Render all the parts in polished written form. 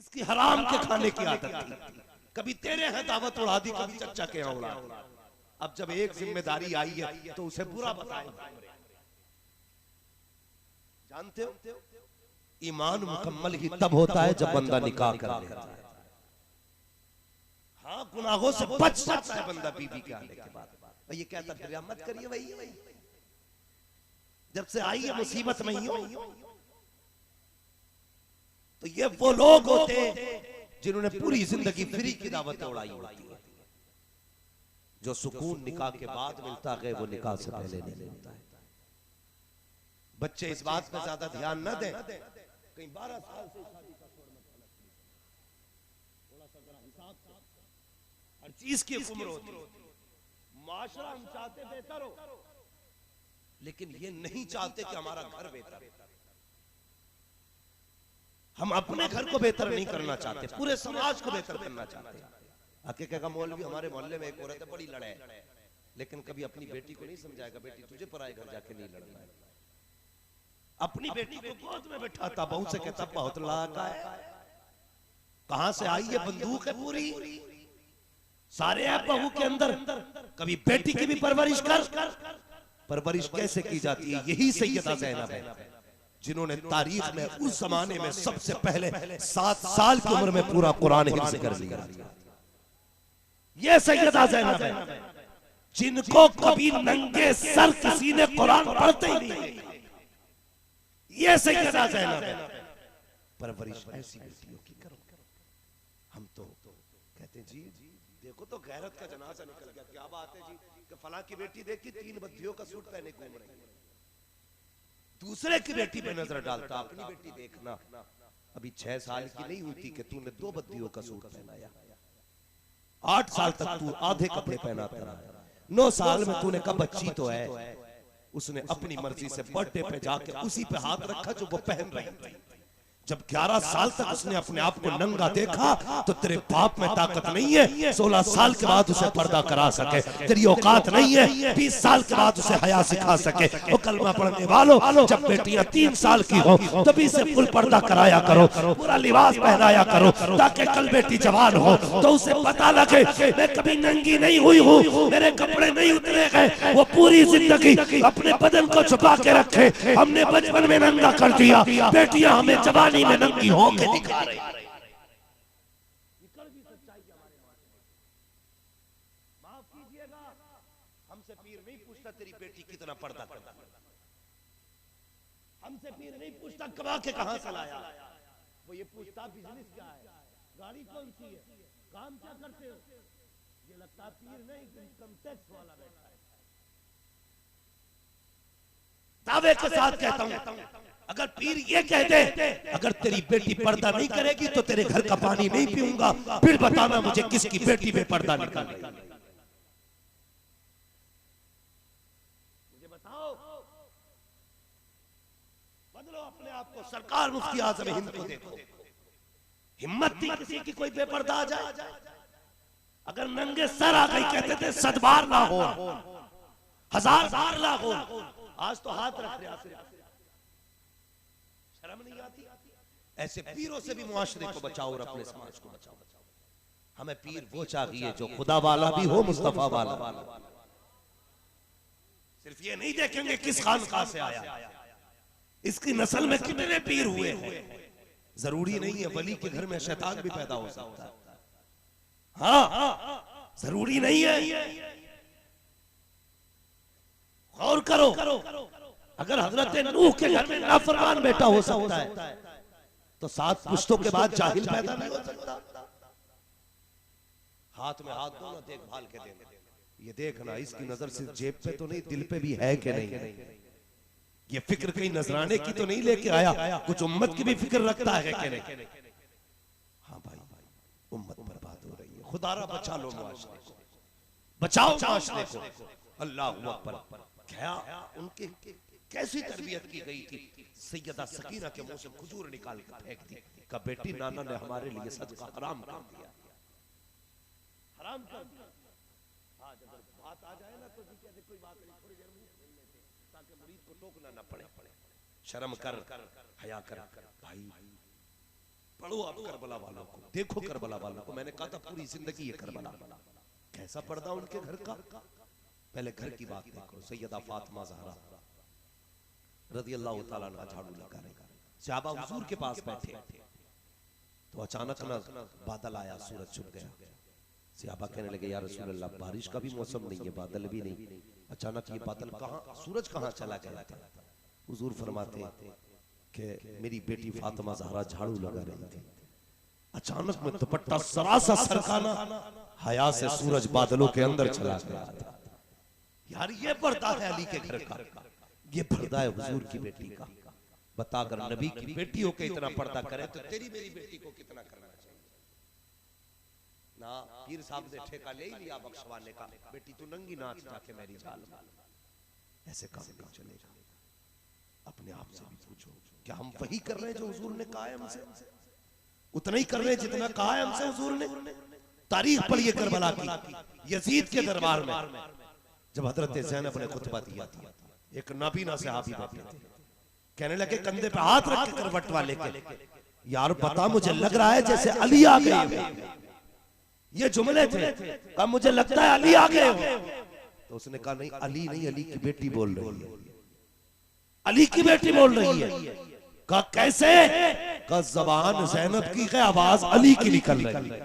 इसकी हराम के खाने की आदत थी। कभी तेरे हैं दावत उड़ा दी, कभी चचा के यहाँ उड़ा दी। अब जब एक जिम्मेदारी आई है तो उसे बुरा बताए। जानते हो ईमान मुकम्मल ही तब होता है जब बंदा निकाह कर लेता है। हाँ, गुनाहों से बच सकता है बंदा बीबी के आने के बाद। ये कहता फिर मत करिए वही जब से आई है मुसीबत में ही हो। तो ये वो लोग होते हैं जिन्होंने पूरी जिंदगी फ्री की दावत उड़ाई होती है। जो सुकून निकाह के बाद मिलता है वो निकाह से पहले नहीं मिलता है। बच्चे इस बात पर ज्यादा ध्यान न दें, कहीं 12 साल से शादी का छोड़ मत पलट। थोड़ा सा जरा हिसाब से, हर चीज की उम्र होती है। माशरा हम चाहते बेहतर हो, लेकिन ये नहीं चाहते कि हमारा घर बेहतर हो। हम अपने घर को बेहतर नहीं करना चाहते, पूरे समाज को बेहतर करना चाहते हैं। हकीकत का मौलवी हमारे मोहल्ले में एक औरत है, बड़ी लड़े, लेकिन कभी अपनी बेटी को नहीं समझाएगा बेटी तुझे पराए घर जाके नहीं लड़ना है। अपनी बेटी को गोद में बैठाता, बहू से कहता बहुत लाका है, कहां से आई है बंदूक है पूरी, सारे है बहू के अंदर। कभी बेटी की भी परवरिश कर। परवरिश कैसे की जाती है? यही सैयदा ज़ैनब है जिन्होंने तारीख में उस जमाने में सबसे पहले 7 साल की उम्र में पूरा कुरान हिफ्ज़ कर लिया। ये सैयदा ज़ैनब है जिनको कभी नंगे सर किसी ने कुरान पढ़ते ही नहीं। ये सैयदा ज़ैनब है। परवरिश ऐसी बेटियों की करो। हम तो कहते हैं जी देखो तो गैरत का जनाजा निकल गया। क्या बात है जी कि फलां की बेटी देखी 3 बद्दियों का सूट पहने घूम रही है। दूसरे की बेटी पे नजर डालता, अपनी बेटी देखना। अभी 6 साल की नहीं हुई थी कि तूने 2 बद्दियों का सूट पहनाया। 8 साल तक तू आधे कपड़े पहनाता रहा। 9 साल में तूने कहा बच्ची तो है, उसने अपनी मर्जी से बर्थडे पे जाके उसी पे हाथ रखा जो वो पहन रही थी। जब 11 साल तक उसने अपने आप को नंगा देखा तो तेरे बाप में ताकत नहीं है 16 साल के बाद उसे पर्दा करा सके, तेरी औकात नहीं है 20 साल के बाद उसे हया सिखा सके। वो कलमा पढ़ने वालों, जब बेटियां 3 साल की हो तभी से फुल पर्दा कराया करो, पूरा लिबास पहनाया करो, ताकि कल बेटी जवान हो तो उसे पता लगे मैं कभी नंगी नहीं हुई हूँ, मेरे कपड़े नहीं उतरे गए। वो पूरी जिंदगी अपने बदन को छुपा के रखे। हमने बचपन में नंगा कर दिया, बेटियां हमें जवान में नंगी होके दिखा रही। निकल भी सच्चाई हमारे माफ कीजिएगा, हमसे पीर नहीं पूछता तेरी बेटी कितना पर्दा करता, हमसे पीर नहीं पूछता कमा के कहां से लाया। वो ये पूछता बिजनेस क्या है, गाड़ी कौन सी है, काम क्या करते हो। ये लगता पीर नहीं, इनकम टैक्स वाला बैठा है। दावे के साथ कहता हूं अगर पीर ये कह दे अगर तेरी बेटी पर्दा नहीं करेगी तो तेरे घर का पानी नहीं पीऊंगा, फिर बताना मुझे किसकी बेटी में पर्दा निकाल रही है। मुझे बताओ, बदलो अपने आप को। सरकार मुफ्ती आज़म हिंद को देखो, हिम्मत थी किसी की कोई बेपर्दा आ जाए। अगर नंगे सर आ गई कहते थे 7 बार ना हो, 1000 बार ना हो। आज तो हाथ रख रहे, शर्म नहीं आती। ऐसे पीरों से भी मुआशरे को बचाओ और अपने समाज को बचाओ। हमें पीर वो चाहिए जो खुदा वाला भी हो, मुस्तफा वाला। सिर्फ ये नहीं देखेंगे किस खानकाह से आया, इसकी नस्ल में कितने पीर हुए हैं। जरूरी नहीं है वली के घर में शैतान भी पैदा हो सकता है। हाँ, जरूरी नहीं है। गौर करो, अगर हजरत नूह के घर में नाफरमान बेटा हो सकता है तो 7 पुश्तों के बाद जाहिल पैदा नहीं हो सकता। हाथ में हाथ दो ना, देखभाल के देना। ये देखना इसकी नजर सिर्फ जेब पे तो नहीं, दिल पे भी है कि नहीं। ये फिक्र कहीं नजराने की तो नहीं लेके आया, कुछ उम्मत की भी फिक्र रखता है कि नहीं। हाँ भाई, उम्मत बर्बाद हो रही है। खुदारा बचा लो मुआशरे को, बचाओ मुआशरे को। अल्लाह अकबर। क्या उनके कैसी तरबियत की गई थी। सैयदा सकीना के मुंह से खजूर निकाल कर फेंक दी, का बेटी नाना ने हमारे लिए सदका हराम कर दिया, हराम कर दिया। आज अगर बात आ जाए ना तो जी कहते कोई बात नहीं, थोड़ी देर मुंह खोल लेते ताकि मुरीद को टोकना ना पड़े। शर्म कर, हया कर भाई। पढ़ो आप करबला वालों को, देखो करबला वालों को। मैंने कहा था पूरी जिंदगी ये करबला, कैसा पर्दा उनके घर का। पहले घर की बात देखो। सैयदा फातिमा ज़हरा रज़ियल्लाहु ताला अन्हा झाड़ू लगा रही, सहाबा हुजूर के पास बैठे तो अचानक ना बादल आया, सूरज छुप गया। सहाबा कहने लगे या रसूल अल्लाह, बारिश का भी मौसम नहीं है, बादल भी नहीं, अचानक ये बादल कहाँ, सूरज कहाँ चला गया था। हुजूर फरमाते कि मेरी बेटी फातिमा ज़हरा झाड़ू लगा रही थी, अचानक में दुपट्टा सरासा सरकाना, हया से सूरज बादलों के अंदर चला गया था। यार ये पर्दा है अली के घर का, ये पर्दा है हुजूर की बेटी का। बता, अगर नबी की बेटी हो के इतना पर्दा करे तो तेरी मेरी बेटी को कितना करना चाहिए ना। पीर साहब ने ठेका ले ही लिया बख्शवाने का, बेटी तू नंगी नाच जाके मेरी जाल में, ऐसे काम नहीं चलेगा। अपने आप से भी पूछो, क्या हम वही कर रहे हैं जो हुजूर ने कहा है हमसे? उतना ही कर रहे हैं जितना कहा है हमसे हुजूर ने। तारीख पढ़िए करबला की, यजीद के दरबार में जब हजरत ज़ैनब ने खुतबा दिया था, एक नाबीना सहाबी बैठे थे, कहने लगे कंधे पे हाथ रख के करवट वाले के, यार बता मुझे लग रहा है जैसे अली आ गए। ये जुमले थे, कहा मुझे लगता है अली आ गए। तो उसने कहा नहीं, अली नहीं, अली की बेटी बोल रही है, अली की बेटी बोल रही है। कहा कैसे? कहा जबान ज़ैनब की है, आवाज अली की निकल रही है।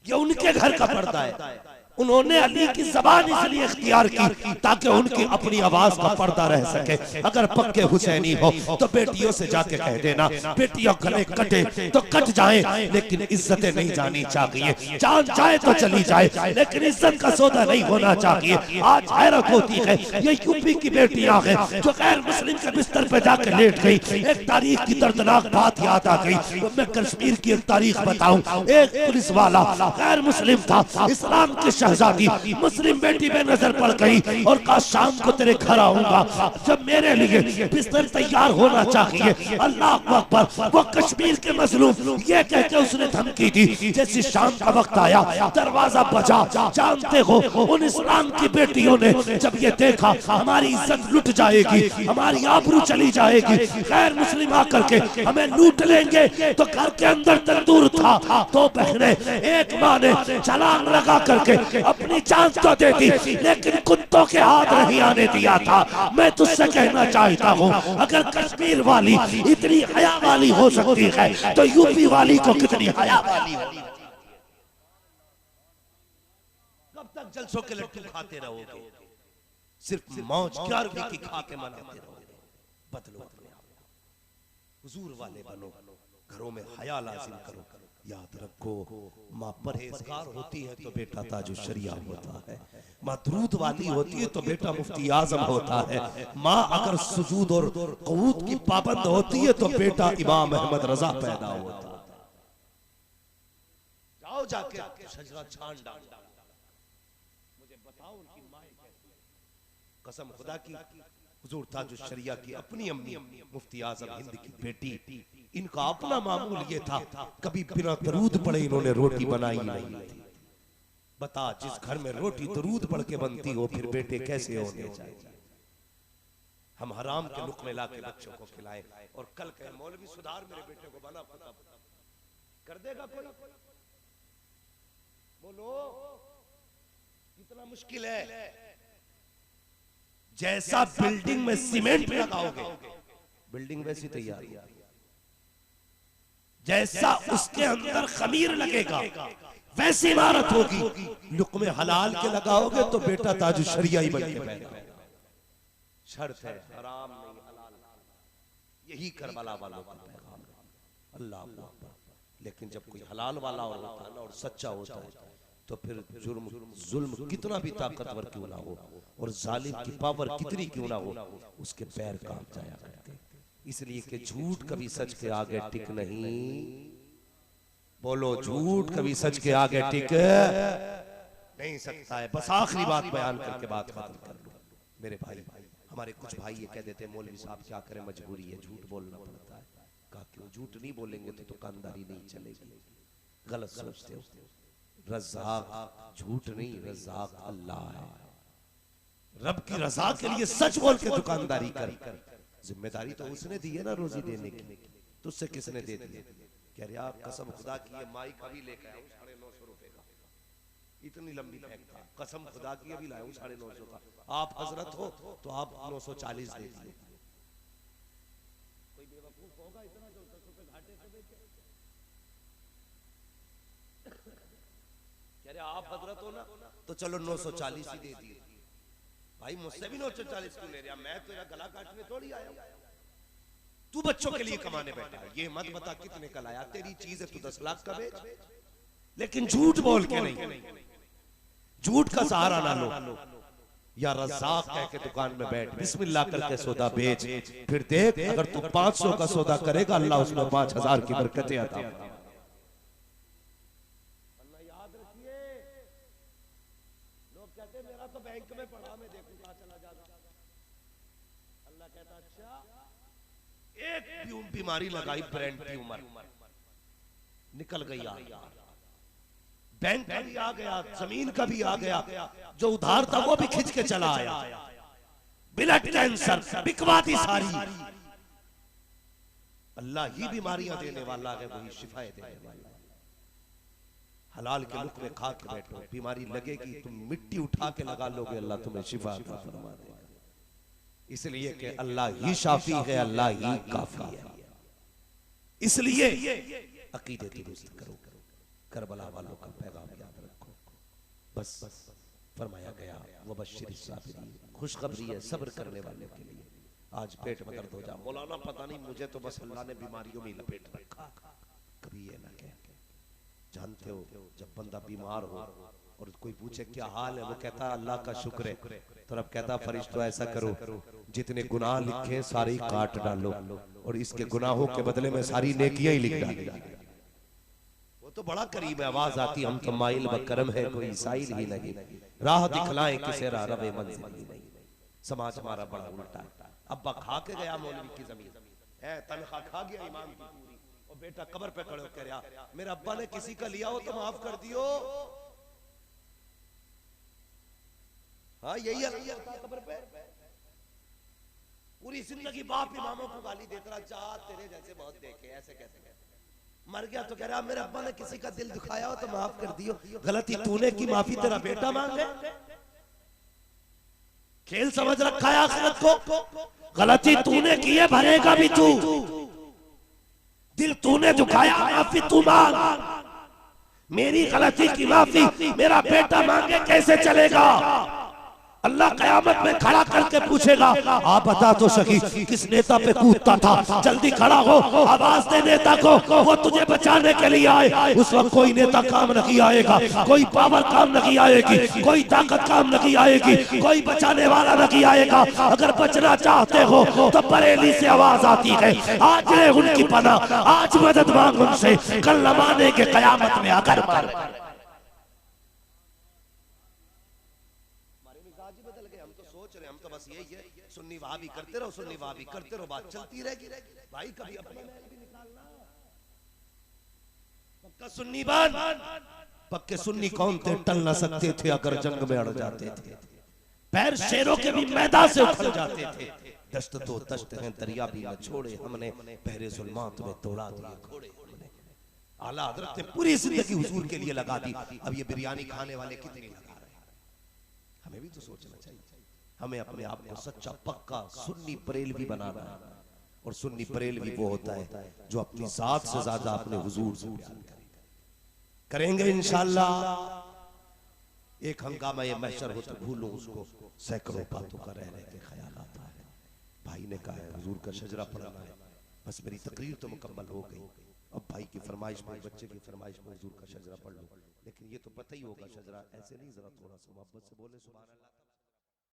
ये उनके घर का पर्दा है, उन्होंने अली की जबान इसलिए इख्तियार की ताकि उनकी अपनी आवाज का पर्दा रह सके। अगर पक्के हुसैनी हो तो बेटियों से जाके कह देना, बेटियों गले कटे तो कट जाएं, लेकिन इज्जतें नहीं जानी चाहिए। जान जाए तो चली जाए, लेकिन इज्जत का सौदा नहीं होना चाहिए। आज हैरत होती है, ये यूपी की बेटियां हैं जो गैर मुस्लिम के बिस्तर पे जाके लेट गई। एक तारीख की दर्दनाक बात याद आ गई। मैं कश्मीर की एक तारीख बताऊं। एक पुलिस वाला गैर मुस्लिम था, इस्लाम के शहजादी मुस्लिम बेटी में नजर पड़ गई और कहा शाम को तेरे घर आऊंगा जब मेरे लिए बिस्तर तैयार होना चाहिए। अल्लाह अकबर। वो कश्मीर के मजलूम ये कहकर उसने धमकी दी। जैसे शाम का वक्त आया, दरवाजा बजा। जानते हो उन इस्लाम की बेटियों ने जब ये देखा हमारी इज्जत लुट जाएगी, हमारी आबरू चली जाएगी, गैर मुस्लिम आकर के हमें लूट लेंगे, तो घर के अंदर तंदूर था। तो बहने, एक माँ ने छलांग लगा करके अपनी जान तो दे दी, लेकिन कुत्तों के हाथ नहीं आने दिया था। मैं तुझसे कहना चाहता हूँ, अगर कश्मीर वाली इतनी हया वाली हो सकती है तो यूपी वाली को कितनी हया वाली होगी। कब तक जलसों के लड्डू खाते रहोगे? सिर्फ मौज 11वीं की खा के मनाते रहोगे। बदलो अपने आप, हुजूर वाले बनो, घरों में हया लाजिम करो। याद रखो, माँ परहेजगार होती है तो बेटा ताजु शरिया होता है, माँ दरूद वाली होती है तो बेटा मुफ्ती आजम होता है, माँ अगर सुजूद और क़ुऊद की पाबंद होती है तो बेटा इमाम अहमद रजा पैदा होता है। जाओ जाके शजरा छान डाल, मुझे बताओ उनकी माँ कैसी है। कसम खुदा की, हुजूर ताजु शरिया की अपनी अम्मी मुफ्ती आजम हिंद की बेटी, इनका अपना मामूल ये था, कभी बिना दरूद पढ़े इन्होंने रोटी बनाई नहीं थी। बता, जिस घर में रोटी दरूद पढ़ के बनती हो फिर बेटे कैसे होने चाहिए? हम हराम के लुक़मे ला के बच्चों को खिलाएं और कल कहे मौलवी सुधार मेरे बेटे को बना पता कर देगा कोई? बोलो, कितना मुश्किल है। जैसा बिल्डिंग में सीमेंट लगाओगे बिल्डिंग वैसी तैयार है, जैसा उसके अंदर खमीर लगेगा वैसी इमारत होगी। लुक़मे हलाल के लगाओगे तो बेटा ताजु शरिया ही बन के पैदा होगा। शर्त है हराम नहीं हलाल। यही करबला वालों का पैगाम है। अल्लाह अकबर। लेकिन जब कोई हलाल वाला होता है ना और सच्चा होता है तो फिर जुल्म कितना भी ताकतवर क्यों ना हो और जालिम की पावर कितनी क्यों ना हो, उसके पैर कांप जाया करते। इसलिए कि झूठ कभी सच के आगे टिक नहीं। बोलो, झूठ कभी सच के आगे टिक नहीं सकता है। बस आखिरी बात बयान करके बात खत्म कर लूं। मेरे भाई, हमारे कुछ भाई ये कह देते हैं मौलवी साहब क्या करें, मजबूरी है, झूठ बोलना पड़ता है। कहा क्यों? झूठ नहीं बोलेंगे तो दुकानदारी नहीं चलेगी। गलत सोचते हो। रज़्ज़ाक़ झूठ नहीं, रज़्ज़ाक़ अल्लाह है। रब की रज़ा के लिए सच बोल के दुकानदारी कर। जिम्मेदारी तो उसने दी है ना रोजी देने की, तुझसे किसने दे दी? कह रहा कसम खुदा की ये माई का भी लेकर आया हूँ 950 रुपए का, इतनी लंबी पैक था। कसम खुदा की अभी लाया हूँ 950 का, आप हजरत हो तो आप 940 दे दिए। कोई बेवकूफ होगा इतना जो 10 रुपए घाटे से बेचे? कह रहे आप हजरत हो ना तो चलो 940 ही दे दिए। भाई मुझसे भी 940 क्यों ले रहा? मैं तेरा गला काटने थोड़ी आया हूं। तू बच्चों के लिए कमाने बैठा, ये मत बता कितने का लाया। तेरी चीज है, तू 10 लाख का बेच, लेकिन झूठ बोल के नहीं, झूठ का सहारा ना लो। या रज़्ज़ाक़ कह के दुकान में बैठ, बिस्मिल्लाह करके सौदा बेच, फिर देख अगर तू 500 का सौदा करेगा अल्लाह उसमें 5000 की बरकतें अता फरमाएगा। याद रखिए, लोग कहते मेरा तो बैंक में पड़ा, मैं देखूं कहां चला जाता। अल्लाह कहता अच्छा, एक बीमारी लगाई ब्रेन ट्यूमर, निकल गई यार, बैंक का भी आ गया, जमीन का भी आ गया, जो उधार था वो भी खिंच के चला आया, ब्लड कैंसर, बिकवा दी सारी। अल्लाह ही बीमारियां देने वाला है, वही शिफाएं देने वाला है। हलाल के लुक़मे खा के बैठो, बीमारी लगेगी तुम मिट्टी उठा के लगा लोगे, अल्लाह तुम्हें शिफा अता फरमा देगा। इसलिए कि अल्लाह ही शाफी है, अल्लाह ही काफी है। इसलिए अकीदे दुरुस्त करो, करबला वालों का पैगाम याद रखो। बस फरमाया गया वबश्शिर साबिरीन, खुशखबरी है सब्र करने वालों के लिए। आज पेट में दर्द हो जा, मौलाना पता नहीं मुझे तो बस अल्लाह ने बीमारियों में लपेट रखा। कभी ये ना कह, जानते हो जब बंदा बीमार हो और कोई पूछे क्या हाल है, वो कहता अल्लाह का शुक्र है, तो अब कहता फरिश्तों ऐसा करो जितने गुनाह लिखे सारे ही काट डालो और इसके गुनाहों के बदले में सारी नेकियां ही लिख डालो। वो तो बड़ा करीब है, आवाज आती हम तो माइल व करम है कोई साइल ही नहीं, राह दिखलाए किसे राह रवे मंजिल ही नहीं। समाज हमारा बड़ा उल्टा है। अब्बा खा के गया मौलवी की जमीन, तनख्वाह खा गया इमाम की पूरी, और बेटा कब्र पे खड़े होकर रहा मेरे अब्बा ने किसी का लिया हो तो माफ कर दियो। हाँ यही है कब्र पे, पूरी जिंदगी बाप इमामों को गाली देता रहा, जा तेरे जैसे बहुत देखे, ऐसे कैसे मर गया तो कह रहा मेरे अब्बा ने किसी का दिल दुखाया हो तो माफ कर दियो। गलती तूने की, माफी तेरा बेटा मांगे। खेल समझ रखा है आखिरत को, गलती तूने की है भरेगा भी तू, दिल तूने दुखाया माफी तू मांग। मेरी गलती की माफी मेरा बेटा मांगे कैसे चलेगा? अल्लाह कयामत में खड़ा करके पूछेगा आप बता तो सकी किस नेता पे कूदता था, जल्दी खड़ा हो आवाज दे नेता को, वो तुझे बचाने के लिए आए। उस वक्त कोई नेता काम नहीं आएगा, कोई पावर काम नहीं आएगी, कोई ताकत काम नहीं आएगी, कोई बचाने वाला नहीं आएगा। अगर बचना चाहते हो तो बरेली से आवाज आती है, आज ले उनकी पनाह, आज मदद मांग उनसे, कल लमाने के कयामत में आकर हम तो बस यही है, सुन्नी वहाबी करते रहो, सुन्नी वहाबी करते रहो, बात चलती रहेगी। भाई कभी अपना महल भी निकालना, पक्का सुन्नी बान। पक्के सुन्नी कौन थे, टल ना सकते थे अगर जंग में अड़ जाते थे, पैर शेरों के भी मैदान से उखड़ जाते थे। दश्त तो दश्त हैं दरिया भी न छोड़े हमने, पहरे जुल्मात में तोड़ा दिए घोड़े हमने। आला हज़रत ने पूरी जिंदगी हुजूर के लिए लगा दी, अब ये बिरयानी खाने वाले कितनी लगा रहे हैं? हमें भी तो सोचना चाहिए। हमें अपने आप को सच्चा पक्का सुन्नी बरेलवी बनाना है, और सुन्नी बरेलवी वो होता है जो अपनी जात से ज्यादा अपने हुजूर से प्यार करेंगे इंशाअल्लाह। एक हंगामा ये महशर हो तो भूलो उसको, सैकड़ों बातों का रहने के ख्याल आता है। भाई ने कहा है हुजूर का शजरा पढ़ना है, बस मेरी तकरीर तो मुकम्मल हो गई, अब भाई की फरमाइश में, बच्चे की फरमाइश में हुजूर का शजरा पढ़ लो। लेकिन ये तो पता ही होगा शजरा ऐसे नहीं, जरा थोड़ा सा मोहब्बत से बोले सुभान अल्लाह।